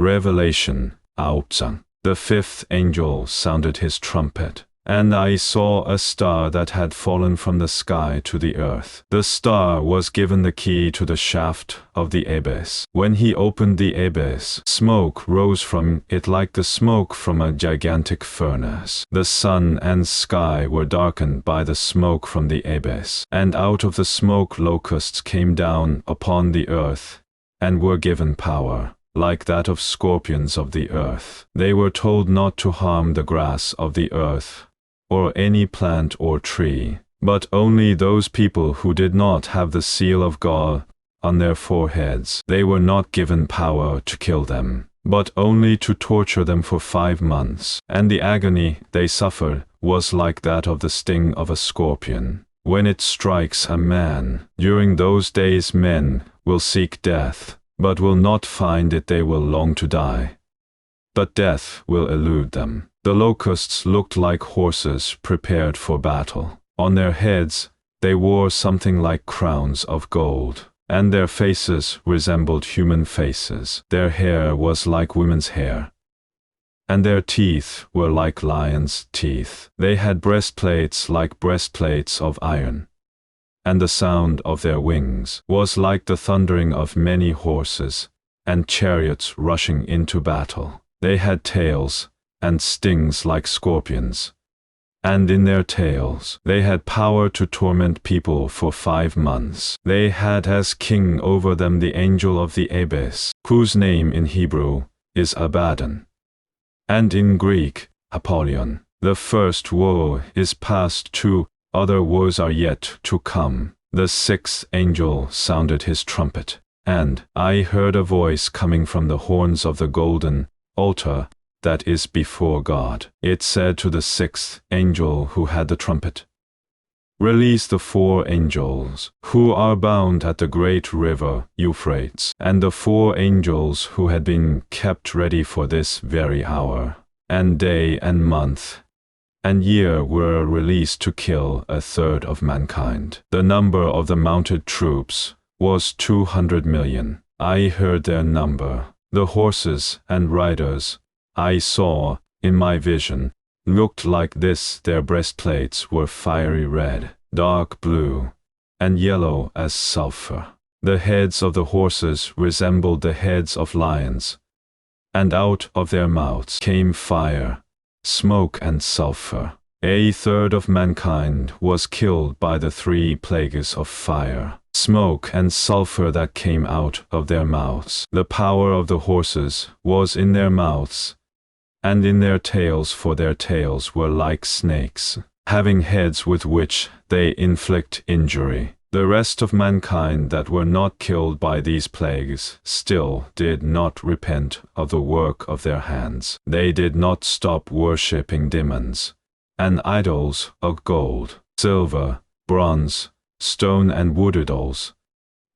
Revelation 9장. The fifth angel sounded his trumpet, and I saw a star that had fallen from the sky to the earth. The star was given the key to the shaft of the abyss. When he opened the abyss, smoke rose from it like the smoke from a gigantic furnace. The sun and sky were darkened by the smoke from the abyss, and out of the smoke locusts came down upon the earth, and were given power, like that of scorpions of the earth. They were told not to harm the grass of the earth, or any plant or tree, but only those people who did not have the seal of God on their foreheads. They were not given power to kill them, but only to torture them for 5 months, and the agony they suffered was like that of the sting of a scorpion when it strikes a man. During those days men will seek death, but will not find it. They will long to die, but death will elude them. The locusts looked like horses prepared for battle. On their heads they wore something like crowns of gold, and their faces resembled human faces. Their hair was like women's hair, and their teeth were like lions' teeth. They had breastplates like breastplates of iron, and the sound of their wings was like the thundering of many horses and chariots rushing into battle. They had tails and stings like scorpions, and in their tails they had power to torment people for 5 months. They had as king over them the angel of the abyss, whose name in Hebrew is Abaddon, and in Greek, Apollyon. The first woe is past, 2 other woes are yet to come. The sixth angel sounded his trumpet, and I heard a voice coming from the horns of the golden altar that is before God. It said to the sixth angel who had the trumpet, "Release the 4 angels who are bound at the great river Euphrates." And the 4 angels who had been kept ready for this very hour, and day and month and year were released to kill 1/3 of mankind. The number of the mounted troops was 200 million. I heard their number. The horses and riders I saw in my vision looked like this. Their breastplates were fiery red, dark blue, and yellow as sulfur. The heads of the horses resembled the heads of lions, and out of their mouths came fire, smoke, and sulfur. 1/3 of mankind was killed by the 3 plagues of fire, smoke, and sulfur that came out of their mouths. The power of the horses was in their mouths and in their tails, for their tails were like snakes, having heads with which they inflict injury. The rest of mankind that were not killed by these plagues still did not repent of the work of their hands. They did not stop worshipping demons and idols of gold, silver, bronze, stone, and wood, idols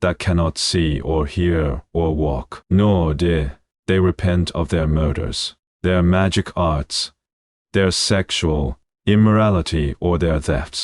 that cannot see or hear or walk. Nor did they repent of their murders, their magic arts, their sexual immorality, or their thefts.